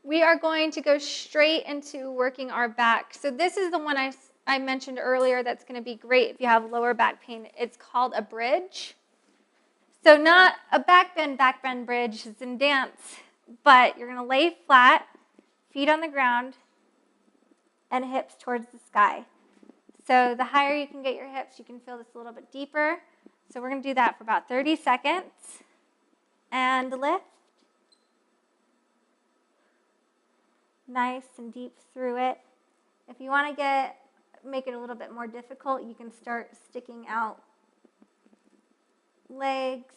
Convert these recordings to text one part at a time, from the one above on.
we are going to go straight into working our back. So this is the one I mentioned earlier that's going to be great if you have lower back pain. It's called a bridge. So not a back bend bridge, it's in dance, but you're going to lay flat, feet on the ground, and hips towards the sky. So the higher you can get your hips, you can feel this a little bit deeper. So we're going to do that for about 30 seconds. And lift. Nice and deep through it. If you want to make it a little bit more difficult, you can start sticking out legs.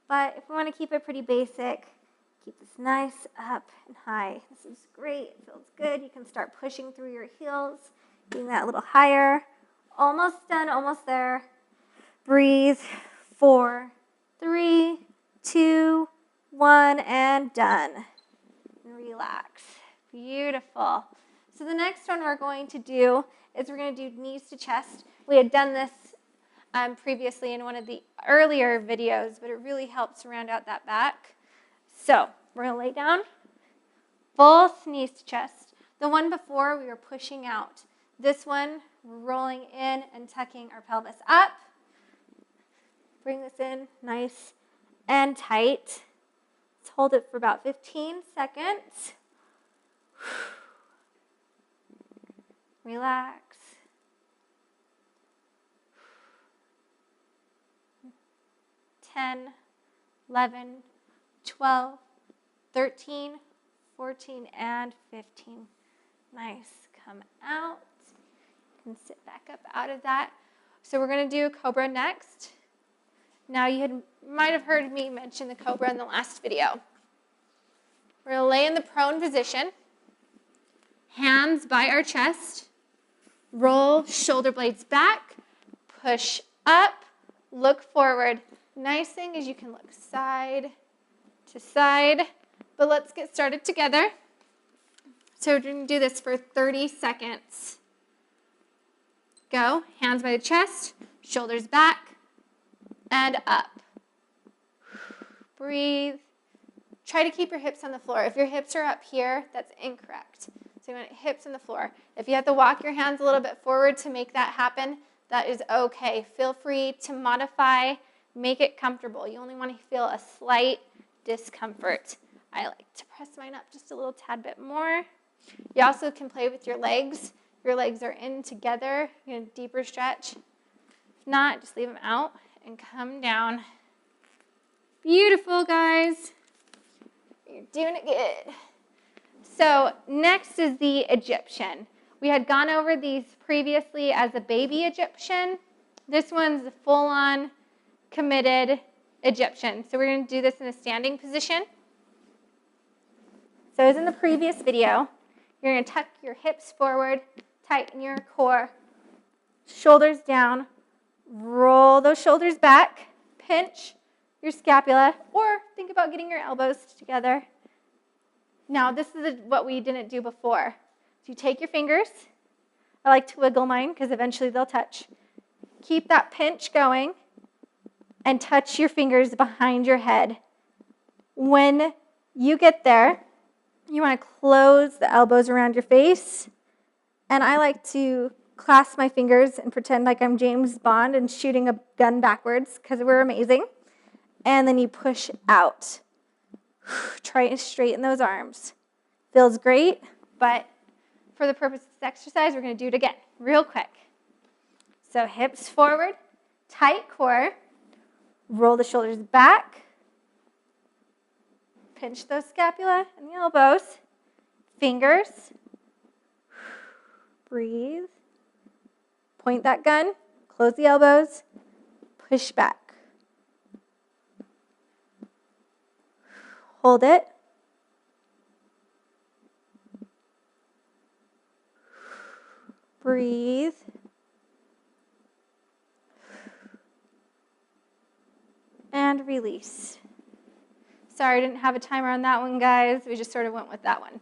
But if we want to keep it pretty basic, keep this nice up and high. This is great. It feels good. You can start pushing through your heels, getting that a little higher. Almost done, almost there. Breathe. 4, 3, 2, 1, and done. And relax. Beautiful. So the next one we're going to do is we're going to do knees to chest. We had done this previously in one of the earlier videos, but it really helps round out that back. So we're going to lay down, both knees to chest. The one before, we were pushing out. This one, we're rolling in and tucking our pelvis up. Bring this in nice and tight. Let's hold it for about 15 seconds. Relax. 10, 11, 12, 13, 14, and 15. Nice. Come out. You can sit back up out of that. So we're going to do Cobra next. Now you might have heard me mention the Cobra in the last video. We're going to lay in the prone position. Hands by our chest. Roll shoulder blades back. Push up. Look forward. Nice thing is you can look side to side. But let's get started together. So we're going to do this for 30 seconds. Go. Hands by the chest. Shoulders back. And up. Breathe. Try to keep your hips on the floor. If your hips are up here, that's incorrect. So you want hips on the floor. If you have to walk your hands a little bit forward to make that happen, that is okay. Feel free to modify, make it comfortable. You only want to feel a slight discomfort. I like to press mine up just a little tad bit more. You also can play with your legs. Your legs are in together. You know, deeper stretch. If not, just leave them out and come down. Beautiful, guys. You're doing it good. So next is the Egyptian. We had gone over these previously as a baby Egyptian. This one's the full-on committed Egyptian. So we're going to do this in a standing position. So as in the previous video, you're going to tuck your hips forward, tighten your core, shoulders down, roll those shoulders back, pinch your scapula, or think about getting your elbows together. Now, this is what we didn't do before. So you take your fingers. I like to wiggle mine because eventually they'll touch. Keep that pinch going and touch your fingers behind your head. When you get there, you want to close the elbows around your face. And I like to clasp my fingers and pretend like I'm James Bond and shooting a gun backwards because we're amazing. And then you push out. Try to straighten those arms. Feels great, but for the purpose of this exercise, we're going to do it again real quick. So hips forward, tight core, roll the shoulders back, pinch those scapula and the elbows, fingers, breathe, point that gun, close the elbows, push back. Hold it. Breathe. And release. Sorry, I didn't have a timer on that one, guys. We just sort of went with that one.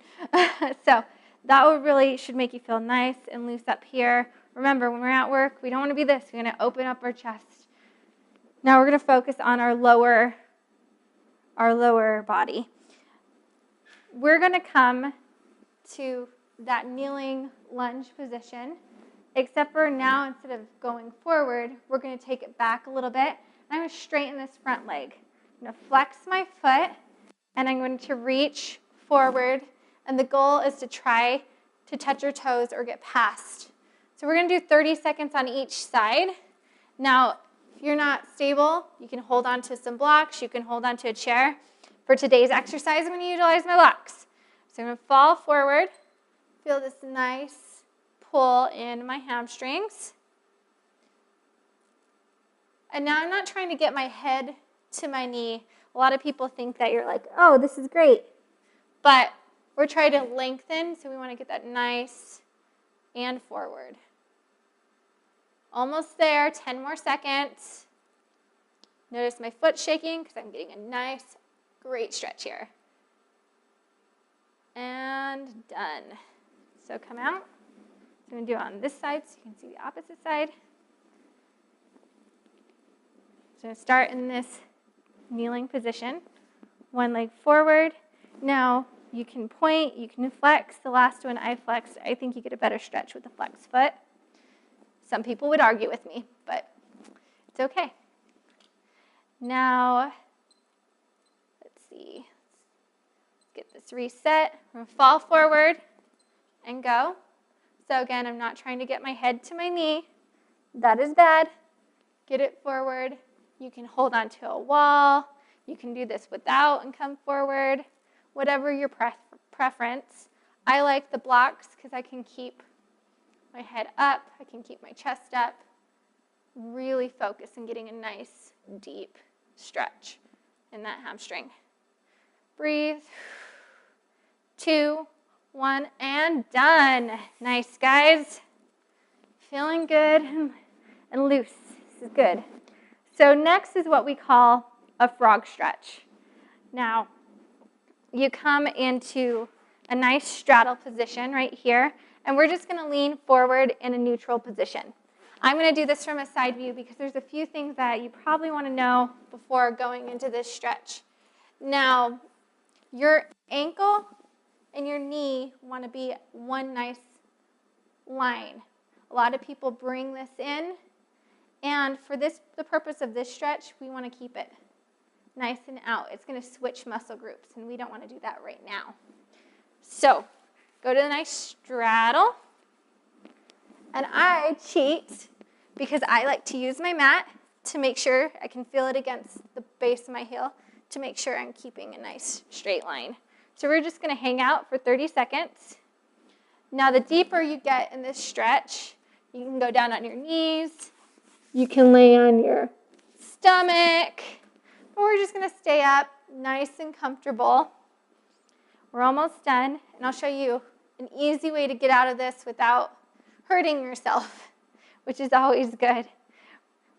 So that really should make you feel nice and loose up here. Remember, when we're at work, we don't want to be this. We're going to open up our chest. Now we're going to focus on our lower body. we're going to come to that kneeling lunge position, except for now, instead of going forward, we're going to take it back a little bit. And I'm going to straighten this front leg. I'm going to flex my foot, and I'm going to reach forward. And the goal is to try to touch your toes or get past. So we're going to do 30 seconds on each side. Now, if you're not stable, you can hold on to some blocks. You can hold on to a chair. For today's exercise, I'm going to utilize my blocks. So I'm going to fall forward. Feel this nice pull in my hamstrings. And now I'm not trying to get my head to my knee. A lot of people think that you're like, oh, this is great. But we're trying to lengthen, so we want to get that nice and forward. Almost there, 10 more seconds. Notice my foot shaking because I'm getting a nice, great stretch here. And done. So come out. So I'm going to do it on this side so you can see the opposite side. So I'm going to start in this kneeling position. One leg forward. Now you can point, you can flex. The last one I flexed, I think you get a better stretch with the flex foot. Some people would argue with me, but it's okay. Now, let's see. Let's get this reset. I'm going to fall forward and go. So again, I'm not trying to get my head to my knee. That is bad. Get it forward. You can hold on to a wall. You can do this without and come forward. Whatever your preference. I like the blocks because I can keep my head up. I can keep my chest up. Really focus on getting a nice, deep stretch in that hamstring. Breathe. 2, 1, and done. Nice, guys. Feeling good and loose. This is good. So next is what we call a frog stretch. Now, you come into a nice straddle position right here, and we're just going to lean forward in a neutral position. I'm going to do this from a side view because there's a few things that you probably want to know before going into this stretch. Now, your ankle and your knee want to be one nice line. A lot of people bring this in, and for the purpose of this stretch, we want to keep it nice and out. It's going to switch muscle groups, and we don't want to do that right now. So, go to the nice straddle. And I cheat because I like to use my mat to make sure I can feel it against the base of my heel to make sure I'm keeping a nice straight line. So we're just going to hang out for 30 seconds. Now, the deeper you get in this stretch, you can go down on your knees. You can lay on your stomach. But we're just going to stay up nice and comfortable. We're almost done, and I'll show you an easy way to get out of this without hurting yourself, which is always good.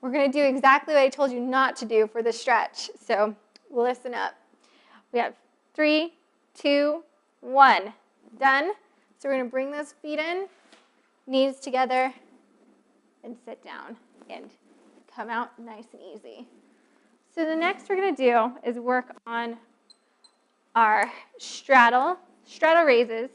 We're going to do exactly what I told you not to do for the stretch, so listen up. We have 3, 2, 1. Done. So we're going to bring those feet in, knees together, and sit down and come out nice and easy. So the next we're going to do is work on our straddle raises.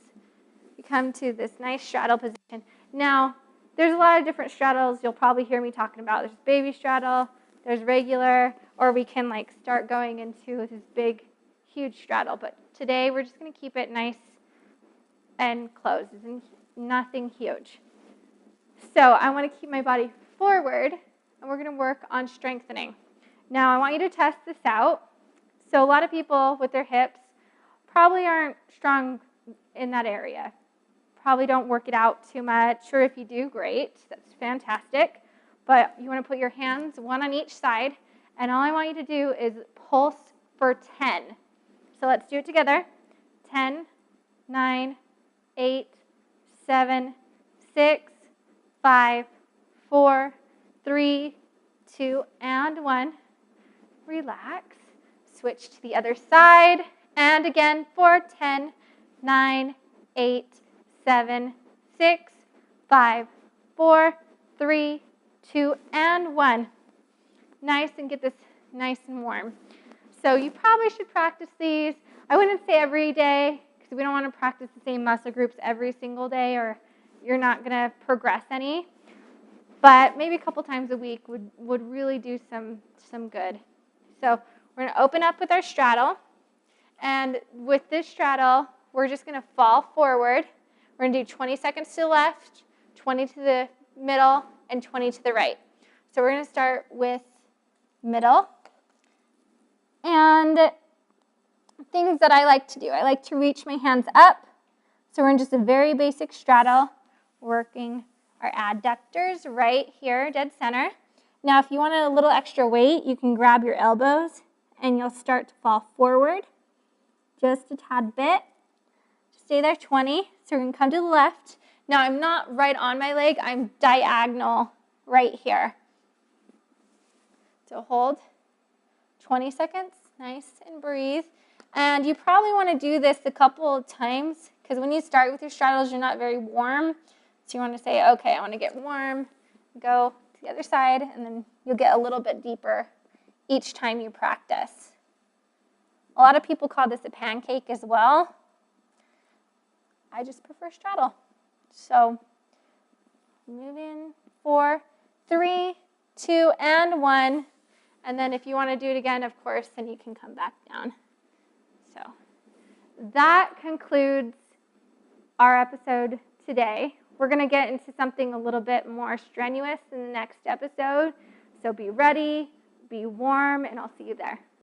You come to this nice straddle position. Now, there's a lot of different straddles you'll probably hear me talking about. There's baby straddle, there's regular, or we can like start going into this big, huge straddle. But today we're just going to keep it nice and closed, nothing huge. So I want to keep my body forward, and we're going to work on strengthening. Now, I want you to test this out. So a lot of people with their hips probably aren't strong in that area. Probably don't work it out too much, or if you do, great. That's fantastic. But you want to put your hands one on each side, and all I want you to do is pulse for 10. So let's do it together. 10, 9, 8, 7, 6, 5, 4, 3, 2, and 1. Relax. Switch to the other side. And again for 10, 9, 8, 7, 6, 5, 4, 3, 2, and 1. Nice, and get this nice and warm. So you probably should practice these. I wouldn't say every day. because we don't want to practice the same muscle groups every single day, or you're not going to progress any. But maybe a couple times a week would really do some good. So we're going to open up with our straddle. And with this straddle, we're just going to fall forward. We're going to do 20 seconds to the left, 20 to the middle, and 20 to the right. So we're going to start with middle. And things that I like to do. I like to reach my hands up. So we're in just a very basic straddle, working our adductors right here, dead center. Now, if you want a little extra weight, you can grab your elbows and you'll start to fall forward just a tad bit. Stay there 20. So we're going to come to the left. Now, I'm not right on my leg. I'm diagonal right here. So hold 20 seconds. Nice, and breathe. And you probably want to do this a couple of times because when you start with your straddles, you're not very warm. So you want to say, okay, I want to get warm. Go to the other side, and then you'll get a little bit deeper each time you practice. A lot of people call this a pancake as well. I just prefer straddle. So move in 4, 3, 2, and 1. And then if you want to do it again, of course, then you can come back down. So that concludes our episode today. We're going to get into something a little bit more strenuous in the next episode. So be ready, be warm, and I'll see you there.